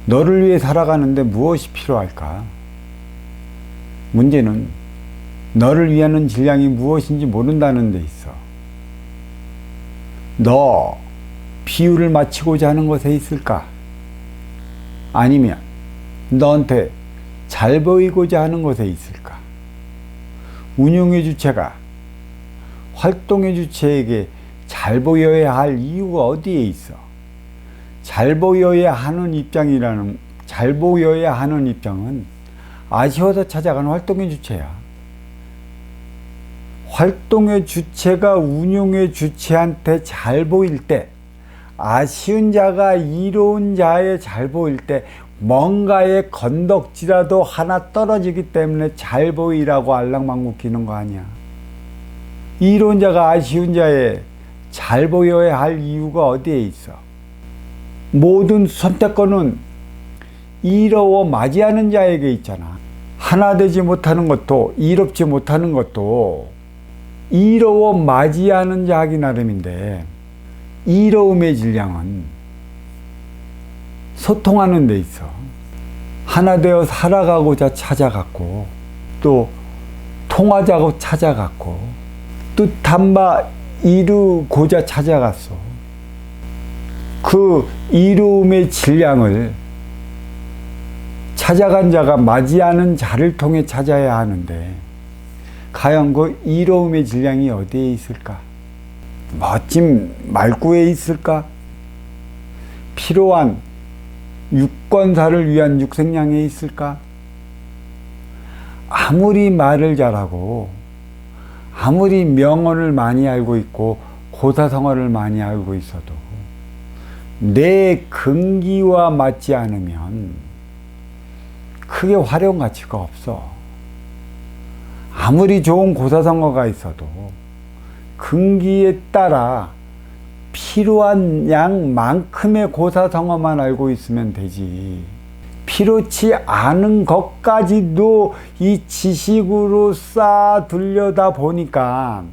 너를 위해 살아가는데 무엇이 필요할까? 문제는 너를 위하는 질량이 무엇인지 모른다는 데 있어. 너 비유를 맞추고자 하는 것에 있을까? 아니면 너한테 잘 보이고자 하는 것에 있을까? 운용의 주체가 활동의 주체에게 잘 보여야 할 이유가 어디에 있어? 잘 보여야 하는 입장은 아쉬워서 찾아가는 활동의 주체야. 활동의 주체가 운용의 주체한테 잘 보일 때, 아쉬운 자가 이로운 자에 잘 보일 때 뭔가의 건덕지라도 하나 떨어지기 때문에 잘 보이라고 알랑방귀 거 아니야. 이로운 자가 아쉬운 자에 잘 보여야 할 이유가 어디에 있어? 모든 선택권은 이로워 맞이하는 자에게 있잖아. 하나 되지 못하는 것도 이롭지 못하는 것도 이로워 맞이하는 자 하기 나름인데, 이로움의 질량은 소통하는 데 있어. 하나 되어 살아가고자 찾아갔고, 또 통하자고 찾아갔고, 뜻한 바 이루고자 찾아갔어. 그 이루음의 질량을 찾아간 자가 맞이하는 자를 통해 찾아야 하는데, 과연 그 이로움의 질량이 어디에 있을까? 멋진 말구에 있을까? 필요한 육권사를 위한 육생량에 있을까? 아무리 말을 잘하고 아무리 명언을 많이 알고 있고 고사성어를 많이 알고 있어도 내 근기와 맞지 않으면 크게 활용 가치가 없어. 아무리 좋은 고사성어가 있어도 근기에 따라 필요한 양만큼의 고사성어만 알고 있으면 되지, 필요치 않은 것까지도 이 지식으로 쌓아두려다 보니까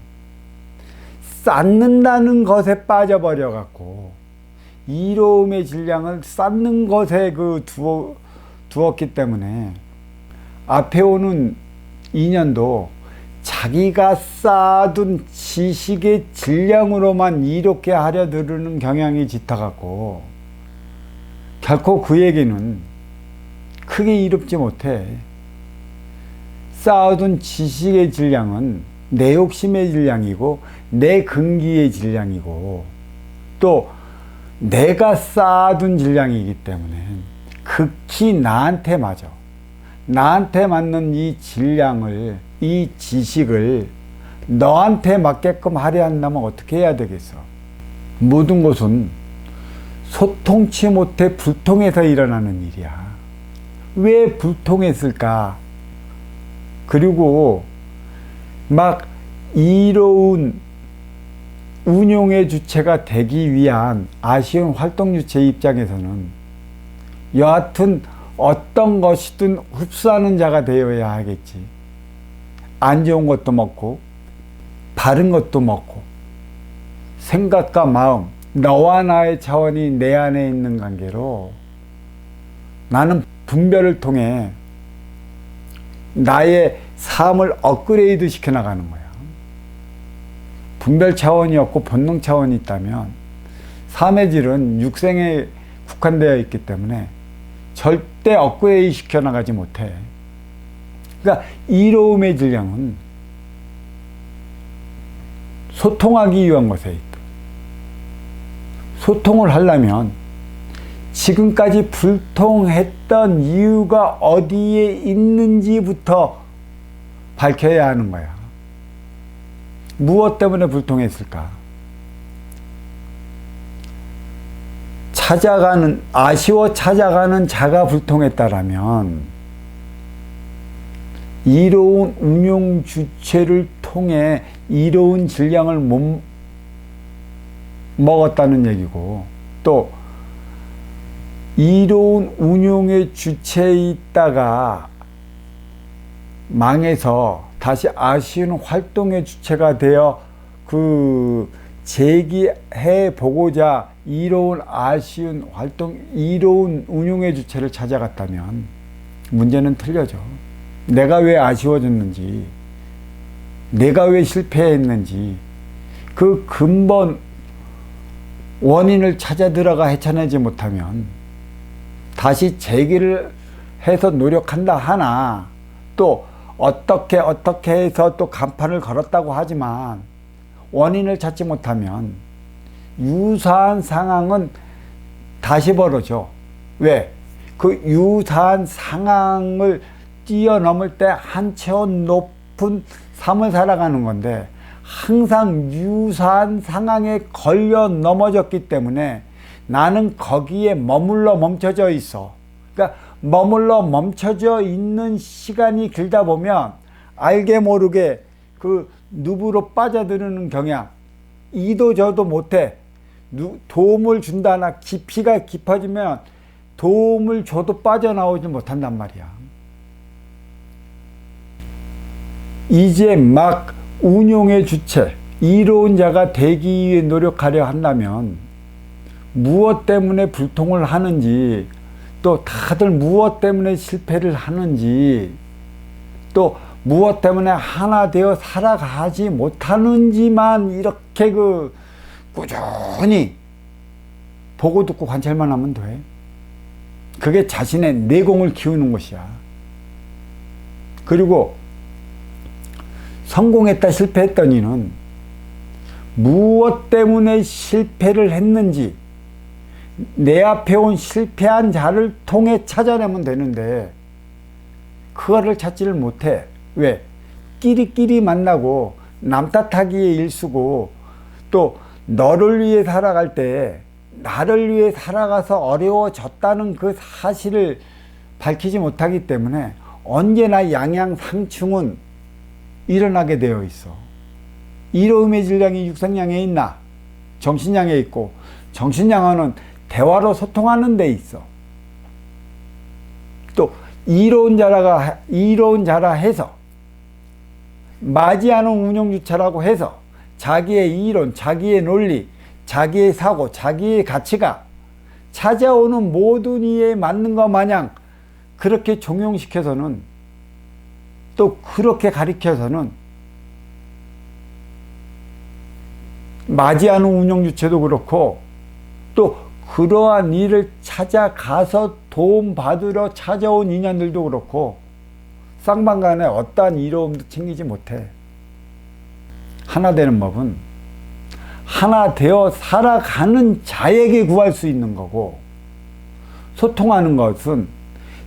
쌓는다는 것에 빠져버려 갖고 이로움의 질량을 쌓는 것에 두었기 때문에 앞에 오는 인연도 자기가 쌓아둔 지식의 질량으로만 이롭게 하려 들으는 경향이 짙어갖고 결코 그에게는 크게 이롭지 못해. 쌓아둔 지식의 질량은 내 욕심의 질량이고 내 근기의 질량이고 또 내가 쌓아둔 질량이기 때문에 극히 나한테 맞아. 나한테 맞는 이 질량을, 이 지식을 너한테 맞게끔 하려 한다면 어떻게 해야 되겠어? 모든 것은 소통치 못해 불통해서 일어나는 일이야. 왜 불통했을까? 그리고 막 이로운 운용의 주체가 되기 위한 아쉬운 활동 주체 입장에서는 여하튼 어떤 것이든 흡수하는 자가 되어야 하겠지. 안 좋은 것도 먹고 바른 것도 먹고 생각과 마음, 너와 나의 차원이 내 안에 있는 관계로 나는 분별을 통해 나의 삶을 업그레이드 시켜나가는 거야. 분별 차원이 없고 본능 차원이 있다면 삶의 질은 육생에 국한되어 있기 때문에 절대 업그레이드 시켜나가지 못해. 그러니까 이로움의 질량은 소통하기 위한 것에 있다. 소통을 하려면 지금까지 불통했던 이유가 어디에 있는지부터 밝혀야 하는 거야. 무엇 때문에 불통했을까? 아쉬워 찾아가는 자가 불통했다라면 이로운 운용 주체를 통해 이로운 질량을 못 먹었다는 얘기고, 또 이로운 운용의 주체에 있다가 망해서 다시 아쉬운 활동의 주체가 되어 그 제기해 보고자 이로운 아쉬운 활동, 이로운 운용의 주체를 찾아갔다면 문제는 틀려져. 내가 왜 아쉬워졌는지, 내가 왜 실패했는지 그 근본 원인을 찾아 들어가 헤쳐내지 못하면 다시 재기를 해서 노력한다 하나, 또 어떻게 해서 또 간판을 걸었다고 하지만 원인을 찾지 못하면 유사한 상황은 다시 벌어져. 왜? 그 유사한 상황을 뛰어넘을 때 한 차원 높은 삶을 살아가는 건데, 항상 유사한 상황에 걸려 넘어졌기 때문에 나는 거기에 머물러 멈춰져 있어. 그러니까 머물러 멈춰져 있는 시간이 길다 보면 알게 모르게 그 늪으로 빠져드는 경향, 이도 저도 못해. 도움을 준다나 깊이가 깊어지면 도움을 줘도 빠져나오지 못한단 말이야. 이제 막 운용의 주체, 이로운 자가 되기 위해 노력하려 한다면 무엇 때문에 불통을 하는지, 또 다들 무엇 때문에 실패를 하는지, 또 무엇 때문에 하나 되어 살아가지 못하는지만 이렇게 꾸준히 보고 듣고 관찰만 하면 돼. 그게 자신의 내공을 키우는 것이야. 그리고 성공했다 실패했더니는 무엇 때문에 실패를 했는지 내 앞에 온 실패한 자를 통해 찾아내면 되는데 그거를 찾지를 못해. 왜? 끼리끼리 만나고 남 탓하기에 일쓰고, 또 너를 위해 살아갈 때 나를 위해 살아가서 어려워졌다는 그 사실을 밝히지 못하기 때문에 언제나 양양상충은 일어나게 되어 있어. 이로움의 질량이 육상양에 있나? 정신양에 있고, 정신양은 대화로 소통하는 데 있어. 또 이로운 자라 해서 맞이하는 운영주체라고 해서 자기의 이론, 자기의 논리, 자기의 사고, 자기의 가치가 찾아오는 모든 이에 맞는 것 마냥 그렇게 종용시켜서는, 또 그렇게 가리켜서는 맞이하는 운영주체도 그렇고, 또 그러한 일을 찾아가서 도움받으러 찾아온 인연들도 그렇고 쌍방간에 어떠한 이로움도 챙기지 못해. 하나 되는 법은 하나 되어 살아가는 자에게 구할 수 있는 거고, 소통하는 것은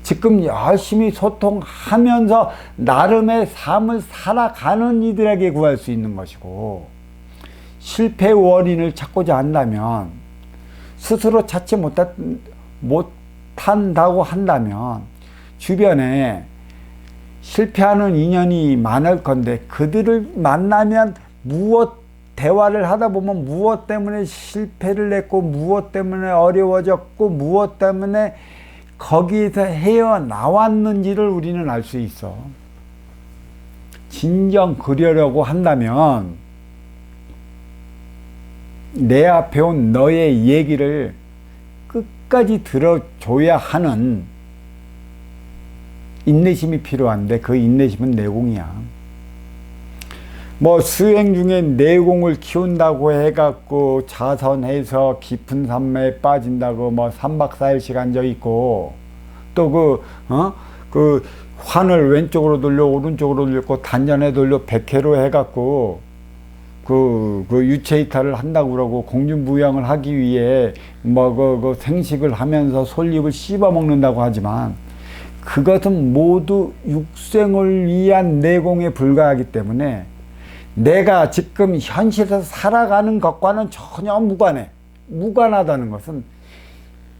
지금 열심히 소통하면서 나름의 삶을 살아가는 이들에게 구할 수 있는 것이고, 실패 원인을 찾고자 한다면, 스스로 찾지 못한다고 한다면 주변에 실패하는 인연이 많을 건데, 그들을 만나면 대화를 하다 보면 무엇 때문에 실패를 했고, 무엇 때문에 어려워졌고, 무엇 때문에 거기에서 헤어나왔는지를 우리는 알 수 있어. 진정 그러려고 한다면 내 앞에 온 너의 얘기를 끝까지 들어줘야 하는 인내심이 필요한데, 그 인내심은 내공이야. 수행 중에 내공을 키운다고 해갖고 자선해서 깊은 산매에 빠진다고 3박 4일씩 앉아있고, 또 환을 왼쪽으로 돌려 오른쪽으로 돌리고 단전에 돌려 백회로 해갖고 유체이탈을 한다고 그러고, 공중부양을 하기 위해 생식을 하면서 솔잎을 씹어 먹는다고 하지만, 그것은 모두 육생을 위한 내공에 불과하기 때문에 내가 지금 현실에서 살아가는 것과는 전혀 무관하다는 것은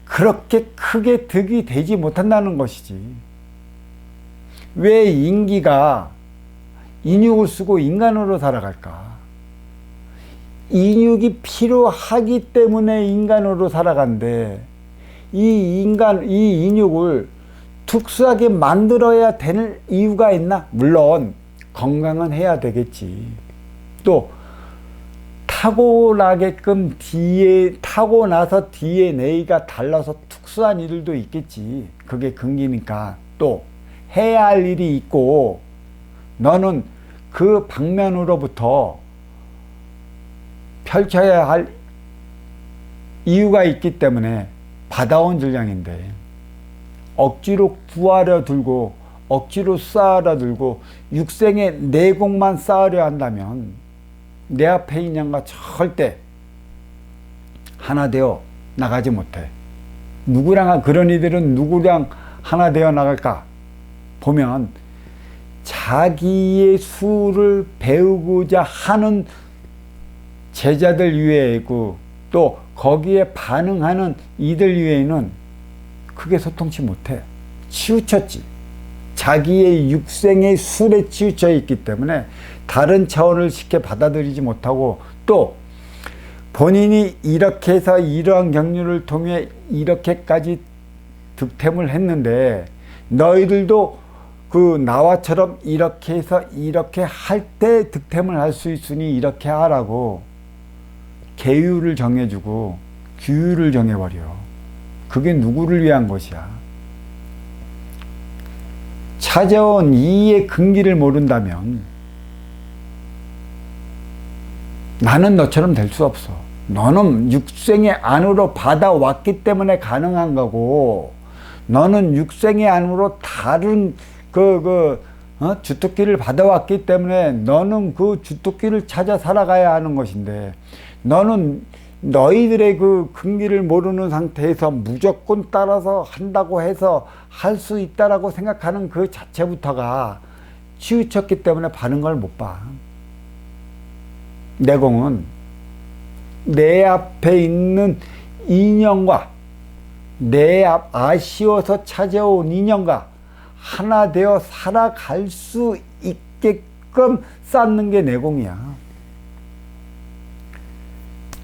그렇게 크게 득이 되지 못한다는 것이지. 왜 인기가 인육을 쓰고 인간으로 살아갈까? 인육이 필요하기 때문에 인간으로 살아간대. 이 인육을 특수하게 만들어야 되는 이유가 있나? 물론 건강은 해야 되겠지. 또 타고나게끔 타고나서 DNA가 달라서 특수한 일도 있겠지. 그게 근기니까. 또 해야 할 일이 있고 너는 그 방면으로부터 펼쳐야 할 이유가 있기 때문에 받아온 질량인데 억지로 구하려 들고 억지로 쌓으려 들고 육생의 내공만 쌓으려 한다면 내 앞에 있는 양과 절대 하나 되어 나가지 못해. 누구랑 그런 이들은 누구랑 하나 되어 나갈까 보면 자기의 수를 배우고자 하는 제자들 위에고 또 거기에 반응하는 이들 위에는 크게 소통치 못해. 치우쳤지. 자기의 육생의 술에 치우쳐 있기 때문에 다른 차원을 쉽게 받아들이지 못하고 또 본인이 이렇게 해서 이러한 경륜을 통해 이렇게까지 득템을 했는데 너희들도 그 나와처럼 이렇게 해서 이렇게 할 때 득템을 할 수 있으니 이렇게 하라고 계율을 정해주고 규율을 정해버려. 그게 누구를 위한 것이야? 찾아온 이의 근기를 모른다면 나는 너처럼 될 수 없어. 너는 육생의 안으로 받아왔기 때문에 가능한 거고 너는 육생의 안으로 다른 주특기를 받아왔기 때문에 너는 그 주특기를 찾아 살아가야 하는 것인데 너는 너희들의 그 근기를 모르는 상태에서 무조건 따라서 한다고 해서 할 수 있다라고 생각하는 그 자체부터가 치우쳤기 때문에 반응을 못 봐. 내공은 내 앞에 있는 인연과 아쉬워서 찾아온 인연과 하나 되어 살아갈 수 있게끔 쌓는 게 내공이야.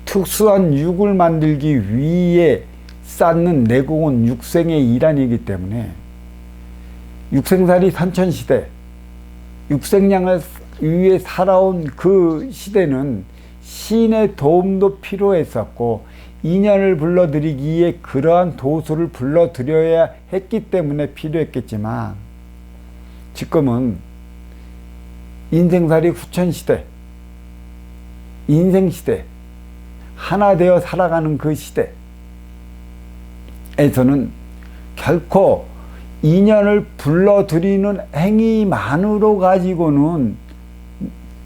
특수한 육을 만들기 위해 쌓는 내공은 육생의 일환이기 때문에 육생살이 선천시대 육생량을 위해 살아온 그 시대는 신의 도움도 필요했었고 인연을 불러들이기에 그러한 도수를 불러들여야 했기 때문에 필요했겠지만 지금은 인생살이 후천시대 인생시대 하나 되어 살아가는 그 시대에서는 결코 인연을 불러들이는 행위만으로 가지고는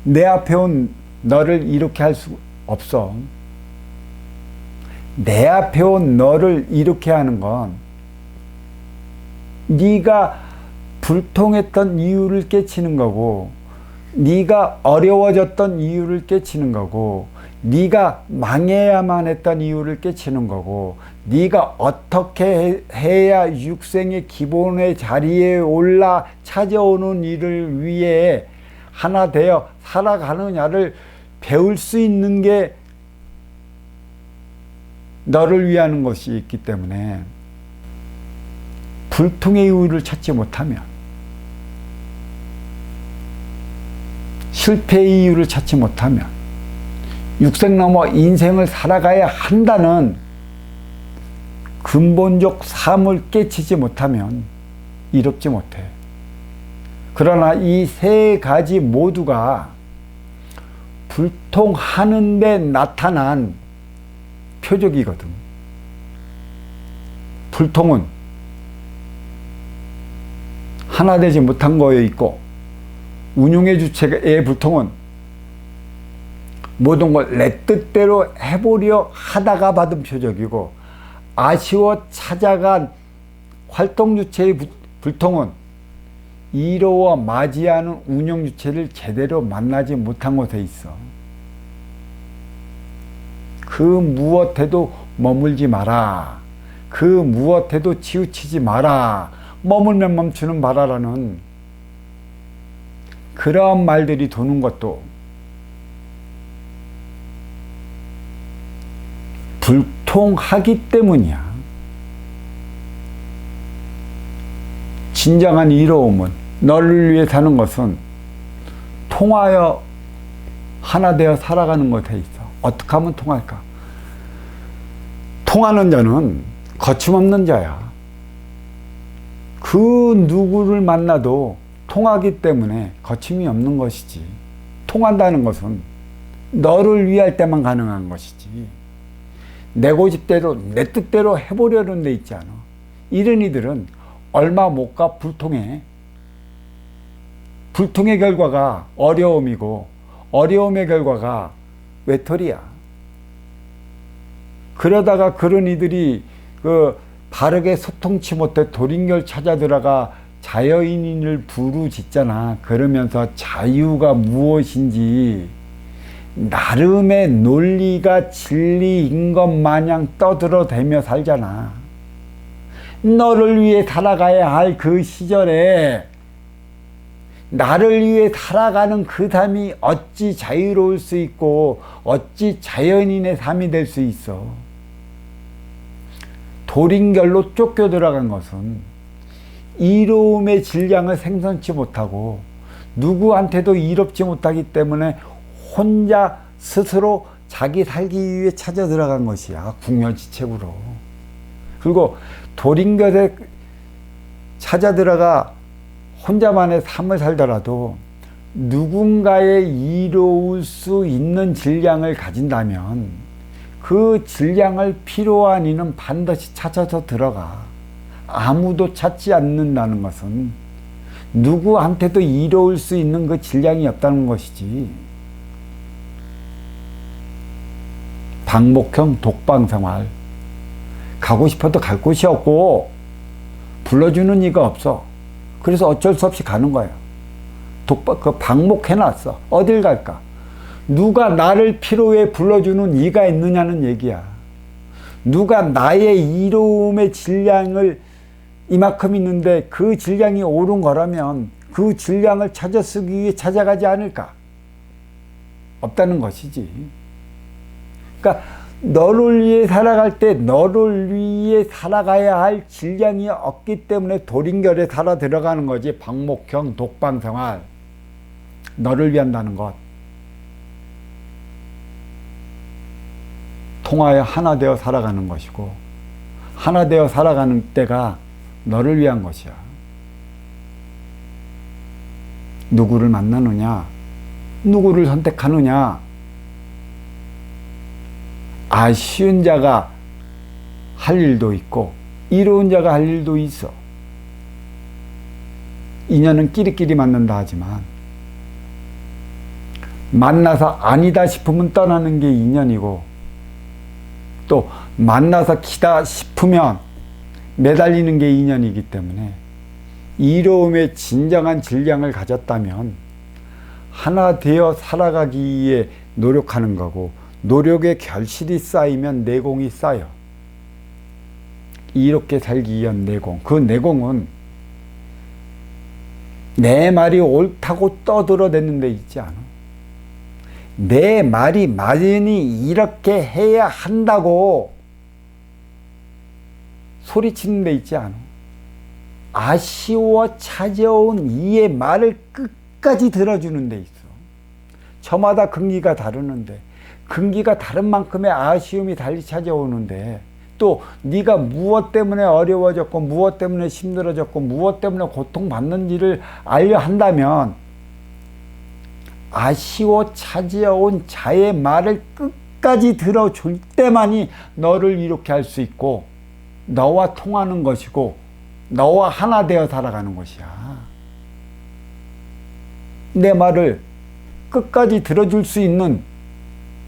내 앞에 온 너를 이렇게 할 수 없어. 내 앞에 온 너를 이렇게 하는 건 네가 불통했던 이유를 깨치는 거고 네가 어려워졌던 이유를 깨치는 거고 네가 망해야만 했던 이유를 깨치는 거고 네가 어떻게 해야 육생의 기본의 자리에 올라 찾아오는 일을 위해 하나 되어 살아가느냐를 배울 수 있는 게 너를 위하는 것이 있기 때문에 불통의 이유를 찾지 못하면 실패의 이유를 찾지 못하면 육생 넘어 인생을 살아가야 한다는 근본적 삶을 깨치지 못하면 이롭지 못해. 그러나 이 세 가지 모두가 불통하는 데 나타난 표적이거든. 불통은 하나 되지 못한 거에 있고 운용의 주체의 불통은 모든 걸 내 뜻대로 해보려 하다가 받은 표적이고 아쉬워 찾아간 활동 주체의 불통은 이로워 맞이하는 운용 주체를 제대로 만나지 못한 곳에 있어. 그 무엇에도 머물지 마라. 그 무엇에도 치우치지 마라. 머물면 멈추는 바라라는 그런 말들이 도는 것도 불통하기 때문이야. 진정한 이로움은 너를 위해 사는 것은 통하여 하나 되어 살아가는 것에 있어. 어떻게 하면 통할까? 통하는 자는 거침없는 자야. 그 누구를 만나도 통하기 때문에 거침이 없는 것이지. 통한다는 것은 너를 위할 때만 가능한 것이지. 내 고집대로 내 뜻대로 해보려는 데 있지 않아. 이런 이들은 얼마 못 가 불통해. 불통의 결과가 어려움이고 어려움의 결과가 외톨이야. 그러다가 그런 이들이 바르게 소통치 못해 도린결 찾아 들어가 자여인을 부르짖잖아. 그러면서 자유가 무엇인지 나름의 논리가 진리인 것 마냥 떠들어대며 살잖아. 너를 위해 살아가야 할 그 시절에 나를 위해 살아가는 그 삶이 어찌 자유로울 수 있고 어찌 자연인의 삶이 될 수 있어. 도린결로 쫓겨 들어간 것은 이로움의 질량을 생성치 못하고 누구한테도 이롭지 못하기 때문에 혼자 스스로 자기 살기 위해 찾아 들어간 것이야. 궁여지책으로. 그리고 도린결에 찾아 들어가 혼자만의 삶을 살더라도 누군가의 이로울 수 있는 질량을 가진다면 그 질량을 필요한 이는 반드시 찾아서 들어가. 아무도 찾지 않는다는 것은 누구한테도 이로울 수 있는 그 질량이 없다는 것이지. 방목형 독방생활. 가고 싶어도 갈 곳이 없고 불러주는 이가 없어. 그래서 어쩔 수 없이 가는 거야. 방목해놨어. 어딜 갈까? 누가 나를 필요해 불러주는 이가 있느냐는 얘기야. 누가 나의 이로움의 질량을 이만큼 있는데 그 질량이 옳은 거라면 그 질량을 찾아 쓰기 위해 찾아가지 않을까? 없다는 것이지. 그러니까 너를 위해 살아갈 때 너를 위해 살아가야 할 질량이 없기 때문에 도린결에 살아 들어가는 거지. 방목형 독방생활. 너를 위한다는 것. 통하여 하나 되어 살아가는 것이고 하나 되어 살아가는 때가 너를 위한 것이야. 누구를 만나느냐? 누구를 선택하느냐? 아쉬운 자가 할 일도 있고 이로운 자가 할 일도 있어. 인연은 끼리끼리 만난다 하지만 만나서 아니다 싶으면 떠나는 게 인연이고 또 만나서 기다 싶으면 매달리는 게 인연이기 때문에 이로움의 진정한 질량을 가졌다면 하나 되어 살아가기 위해 노력하는 거고 노력의 결실이 쌓이면 내공이 쌓여. 이렇게 살기 위한 내공. 그 내공은 내 말이 옳다고 떠들어대는 데 있지 않아. 내 말이 맞으니 이렇게 해야 한다고 소리치는 데 있지 않아. 아쉬워 찾아온 이의 말을 끝까지 들어주는 데 있어. 저마다 근기가 다르는데 근기가 다른 만큼의 아쉬움이 달리 찾아오는데 또 네가 무엇 때문에 어려워졌고 무엇 때문에 힘들어졌고 무엇 때문에 고통받는지를 알려 한다면 아쉬워 찾아온 자의 말을 끝까지 들어줄 때만이 너를 이렇게 할 수 있고 너와 통하는 것이고 너와 하나 되어 살아가는 것이야. 내 말을 끝까지 들어줄 수 있는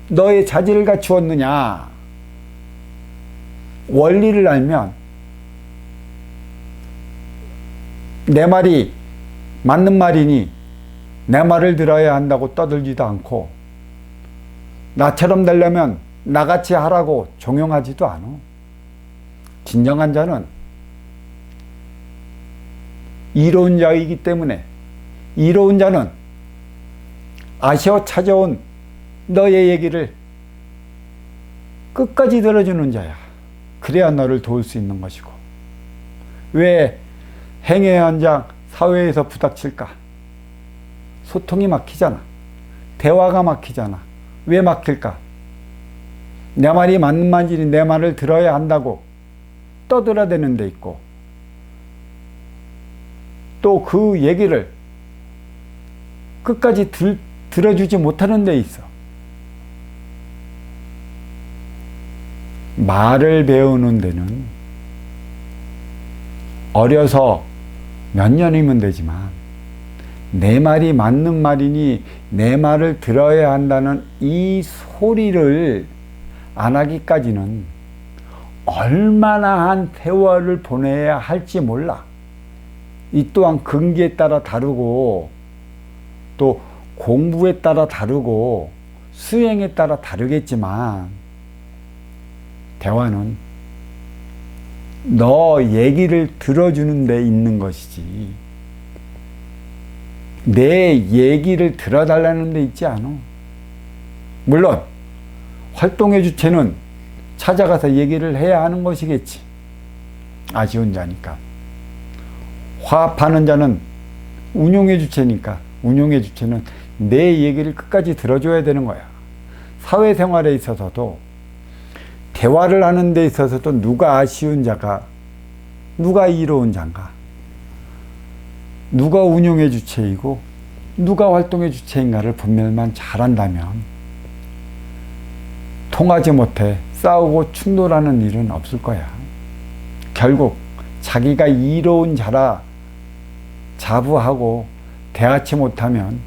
너의 자질을 갖추었느냐? 원리를 알면 내 말이 맞는 말이니 내 말을 들어야 한다고 떠들지도 않고 나처럼 되려면 나같이 하라고 종용하지도 않아. 진정한 자는 이로운 자이기 때문에 이로운 자는 아쉬워 찾아온 너의 얘기를 끝까지 들어주는 자야. 그래야 너를 도울 수 있는 것이고. 왜 행의 현장 사회에서 부닥칠까? 소통이 막히잖아. 대화가 막히잖아. 왜 막힐까? 내 말이 맞는 말인지 내 말을 들어야 한다고 떠들어대는 데 있고, 또 그 얘기를 끝까지 들어주지 못하는 데 있어. 말을 배우는 데는 어려서 몇 년이면 되지만, 내 말이 맞는 말이니 내 말을 들어야 한다는 이 소리를 안 하기까지는 얼마나 한 세월을 보내야 할지 몰라. 이 또한 근기에 따라 다르고, 또 공부에 따라 다르고, 수행에 따라 다르겠지만, 대화는 너 얘기를 들어주는 데 있는 것이지, 내 얘기를 들어달라는 데 있지 않아. 물론 활동의 주체는 찾아가서 얘기를 해야 하는 것이겠지. 아쉬운 자니까. 화합하는 자는 운용의 주체니까, 운용의 주체는 내 얘기를 끝까지 들어줘야 되는 거야. 사회생활에 있어서도, 대화를 하는 데 있어서도 누가 아쉬운 자가, 누가 이로운 자인가, 누가 운용의 주체이고 누가 활동의 주체인가를 분별만 잘한다면 통하지 못해 싸우고 충돌하는 일은 없을 거야. 결국 자기가 이로운 자라 자부하고 대하지 못하면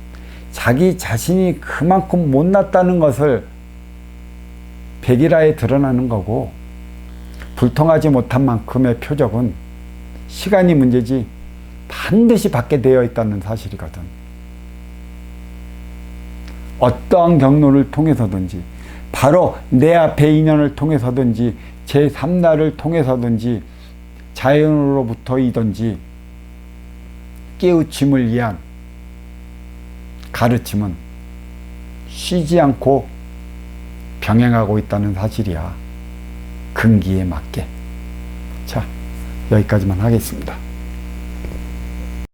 자기 자신이 그만큼 못났다는 것을 백일하에 드러나는 거고, 불통하지 못한 만큼의 표적은 시간이 문제지 반드시 받게 되어 있다는 사실이거든. 어떠한 경로를 통해서든지, 바로 내 앞의 인연을 통해서든지, 제3나를 통해서든지, 자연으로부터이든지 깨우침을 위한 가르침은 쉬지 않고 병행하고 있다는 사실이야. 근기에 맞게. 자, 여기까지만 하겠습니다.